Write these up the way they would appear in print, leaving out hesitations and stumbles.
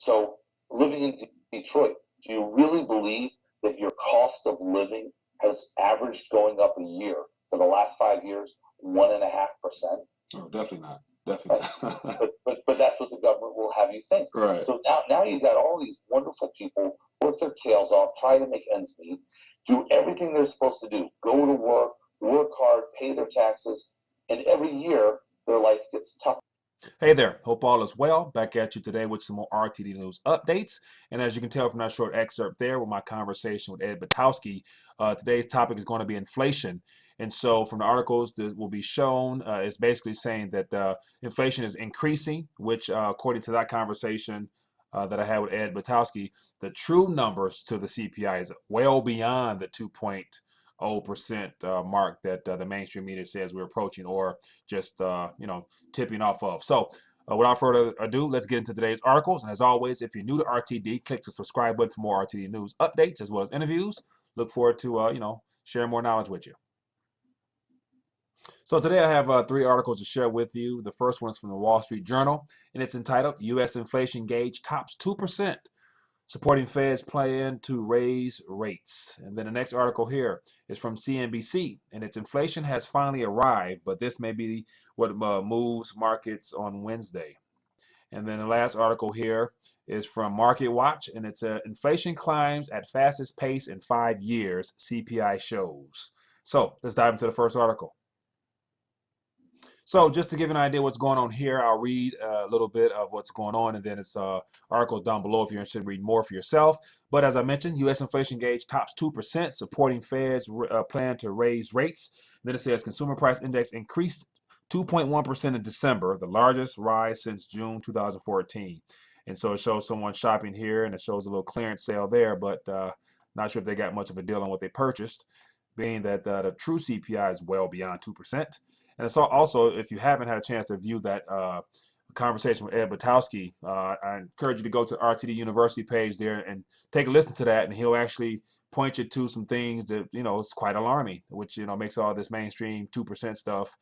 So living in Detroit, do you really believe that your cost of living has averaged going up a year for the last 5 years, 1.5%? Oh, definitely not. Definitely not. But that's what the government will have you think. Right. So now you got all these wonderful people work their tails off, try to make ends meet, do everything they're supposed to do, go to work hard, pay their taxes, and every year their life gets tougher. Hey there, hope all is well. Back at you today with some more RTD news updates. And as you can tell from that short excerpt there with my conversation with Ed Batowski, today's topic is going to be inflation. And so from the articles that will be shown, it's basically saying that inflation is increasing, which according to that conversation that I had with Ed Batowski, the true numbers to the CPI is well beyond the 2.0% mark that the mainstream media says we're approaching, or just tipping off of. So without further ado, let's get into today's articles. And as always, if you're new to RTD, click the subscribe button for more RTD news updates as well as interviews. Look forward to sharing more knowledge with you. So today I have 3 articles to share with you. The first one is from the Wall Street Journal, and it's entitled "U.S. Inflation Gauge Tops 2%. Supporting Fed's plan to raise rates." And then the next article here is from CNBC, and its "Inflation has finally arrived, but this may be what moves markets on Wednesday." And then the last article here is from Market Watch, and it's "Inflation climbs at fastest pace in 5 years, CPI shows." So let's dive into the first article. So just to give you an idea what's going on here, I'll read a little bit of what's going on, and then it's articles down below if you're interested in reading more for yourself. But as I mentioned, U.S. inflation gauge tops 2%, supporting Fed's plan to raise rates. And then it says consumer price index increased 2.1% in December, the largest rise since June 2014. And so it shows someone shopping here, and it shows a little clearance sale there, but not sure if they got much of a deal on what they purchased, being that the true CPI is well beyond 2%. And so also, if you haven't had a chance to view that conversation with Ed Batowski, I encourage you to go to the RTD University page there and take a listen to that, and he'll actually point you to some things that, it's quite alarming, which, makes all this mainstream 2% stuff,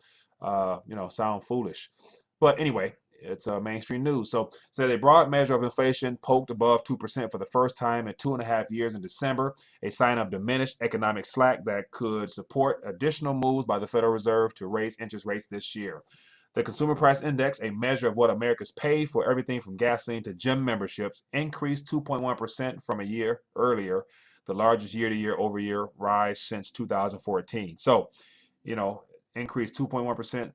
sound foolish. But anyway, it's mainstream news. So a broad measure of inflation poked above 2% for the first time in 2.5 years in December, a sign of diminished economic slack that could support additional moves by the Federal Reserve to raise interest rates this year. The Consumer Price Index, a measure of what Americans pay for everything from gasoline to gym memberships, increased 2.1% from a year earlier, the largest year-to-year-over-year rise since 2014. So, increased 2.1%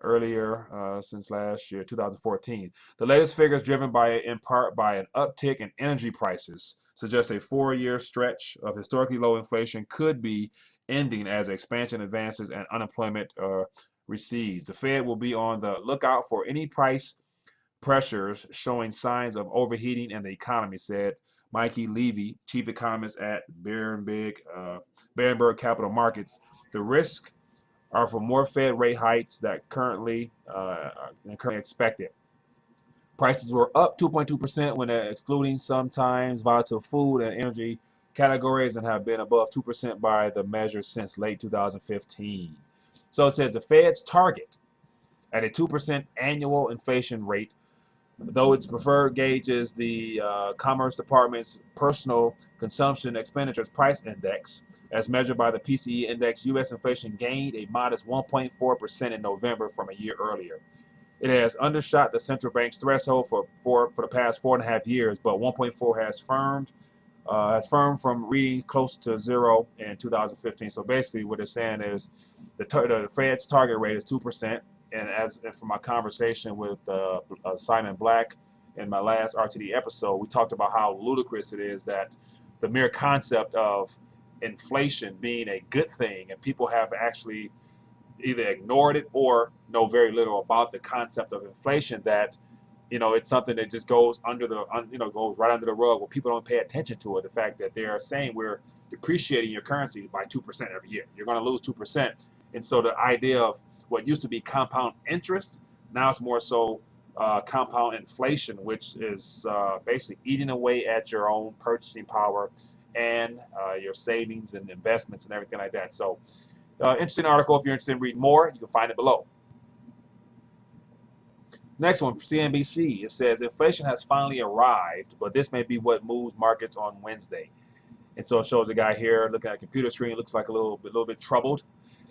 earlier since last year, 2014. The latest figures, driven in part by an uptick in energy prices, suggest a 4-year stretch of historically low inflation could be ending as expansion advances and unemployment recedes. The Fed will be on the lookout for any price pressures showing signs of overheating in the economy, said Mikey Levy, chief economist at Berenberg Capital Markets. The risk are for more Fed rate hikes that currently expected. Prices were up 2.2% when excluding sometimes volatile food and energy categories, and have been above 2% by the measure since late 2015. So it says the Fed's target at a 2% annual inflation rate, though its preferred gauge is the Commerce Department's Personal Consumption Expenditures Price Index. As measured by the PCE index, U.S. inflation gained a modest 1.4% in November from a year earlier. It has undershot the central bank's threshold for the past 4.5 years, but 1.4 has firmed from reading close to zero in 2015. So basically what they're saying is the Fed's target rate is 2%. And from my conversation with Simon Black in my last RTD episode, we talked about how ludicrous it is that the mere concept of inflation being a good thing, and people have actually either ignored it or know very little about the concept of inflation, that it's something that just goes goes right under the rug where people don't pay attention to it. The fact that they are saying we're depreciating your currency by 2% every year, you're going to lose 2%. And so the idea of what used to be compound interest, now it's more so compound inflation, which is basically eating away at your own purchasing power and your savings and investments and everything like that. So interesting article. If you're interested in reading more, you can find it below. Next one, CNBC. It says inflation has finally arrived, but this may be what moves markets on Wednesday. And so it shows a guy here looking at a computer screen, looks like a little bit troubled.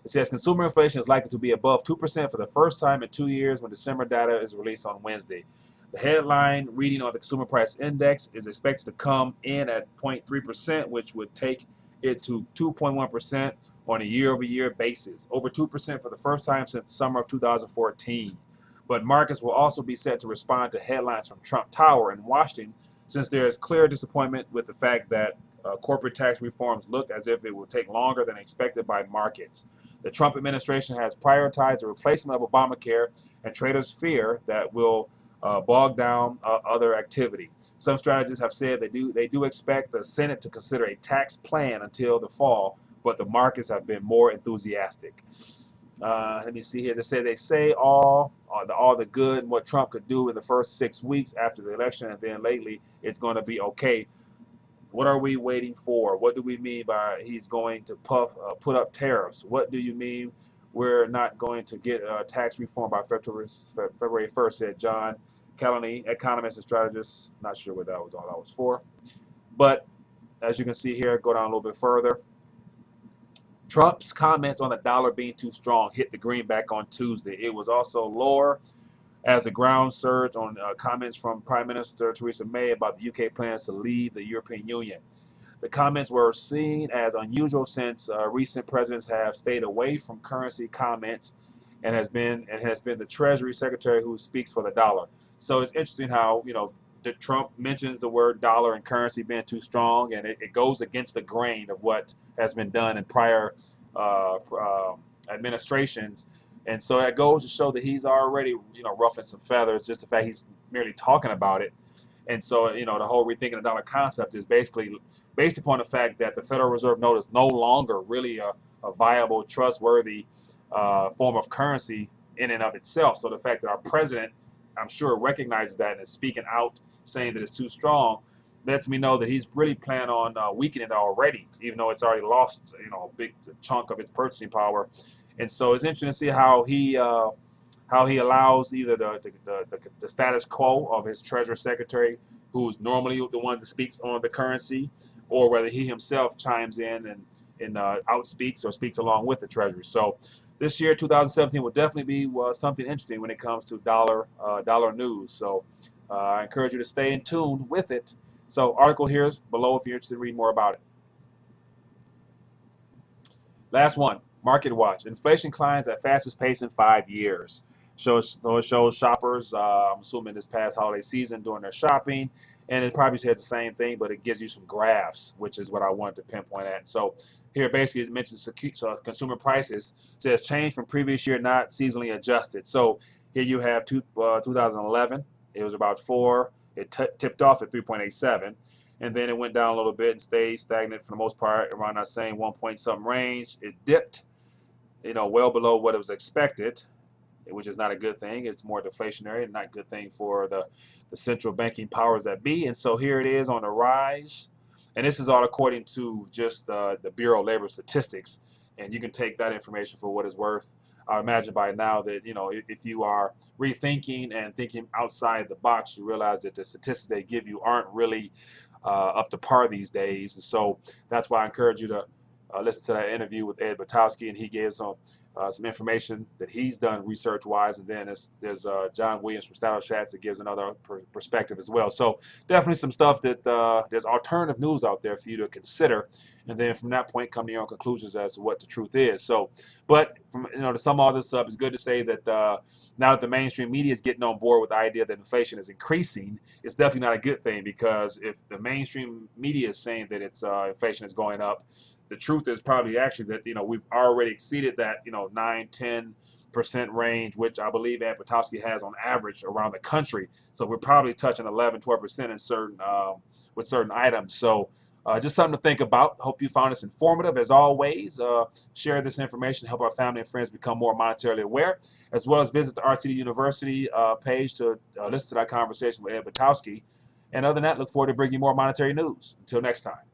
It says consumer inflation is likely to be above 2% for the first time in 2 years when December data is released on Wednesday. The headline reading on the consumer price index is expected to come in at 0.3%, which would take it to 2.1% on a year-over-year basis, over 2% for the first time since the summer of 2014. But markets will also be set to respond to headlines from Trump Tower in Washington, since there is clear disappointment with the fact that corporate tax reforms look as if it will take longer than expected by markets. The Trump administration has prioritized the replacement of Obamacare, and traders fear that will bog down other activity. Some strategists have said they do expect the Senate to consider a tax plan until the fall, but the markets have been more enthusiastic. Let me see here. They say all the good and what Trump could do in the first 6 weeks after the election, and then lately it's going to be okay. What are we waiting for? What do we mean by he's going to put up tariffs? What do you mean we're not going to get tax reform by February 1st, said John Callaney, economist and strategist. Not sure what that was all that was for. But as you can see here, go down a little bit further. Trump's comments on the dollar being too strong hit the greenback on Tuesday. It was also lower as the ground surged on comments from Prime Minister Theresa May about the UK plans to leave the European Union. The comments were seen as unusual since recent presidents have stayed away from currency comments and has been the Treasury Secretary who speaks for the dollar. So it's interesting how Trump mentions the word dollar and currency being too strong, and it goes against the grain of what has been done in prior administrations. And so that goes to show that he's already, ruffling some feathers, just the fact he's merely talking about it. And so, the whole rethinking the dollar concept is basically based upon the fact that the Federal Reserve note is no longer really a viable, trustworthy form of currency in and of itself. So the fact that our president, I'm sure, recognizes that and is speaking out, saying that it's too strong, lets me know that he's really planning on weakening it already, even though it's already lost, a big chunk of its purchasing power. And so it's interesting to see how he allows either the status quo of his Treasury Secretary, who's normally the one that speaks on the currency, or whether he himself chimes in and outspeaks or speaks along with the Treasury. So this year, 2017, will definitely be something interesting when it comes to dollar news. So I encourage you to stay in tune with it. So article here is below if you're interested in reading more about it. Last one, Market Watch. Inflation climbs at fastest pace in 5 years. So it shows shoppers, I'm assuming this past holiday season, doing their shopping. And it probably says the same thing, but it gives you some graphs, which is what I wanted to pinpoint at. So here basically it mentions consumer prices. It says change from previous year, not seasonally adjusted. So here you have 2011. It was about 4. It tipped off at 3.87. And then it went down a little bit and stayed stagnant for the most part around that same 1 point something range. It dipped, well below what it was expected, which is not a good thing. It's more deflationary and not a good thing for the central banking powers that be. And so here it is on the rise. And this is all according to just the Bureau of Labor Statistics. And you can take that information for what it's worth. I imagine by now that, if you are rethinking and thinking outside the box, you realize that the statistics they give you aren't really up to par these days. And so that's why I encourage you to listen to that interview with Ed Batowski, and he gave some information that he's done research-wise. And then there's John Williams from StatOstats that gives another perspective as well. So definitely some stuff that there's alternative news out there for you to consider. And then from that point, come to your own conclusions as to what the truth is. So, but from to sum all this up, it's good to say that now that the mainstream media is getting on board with the idea that inflation is increasing, it's definitely not a good thing, because if the mainstream media is saying that it's inflation is going up, the truth is probably actually that we've already exceeded that 9-10% range, which I believe Ed Batowski has on average around the country. So we're probably touching 11-12% in certain with certain items. So just something to think about. Hope you found this informative. As always, share this information to help our family and friends become more monetarily aware, as well as visit the RTD University page to listen to that conversation with Ed Batowski. And other than that, look forward to bringing you more monetary news. Until next time.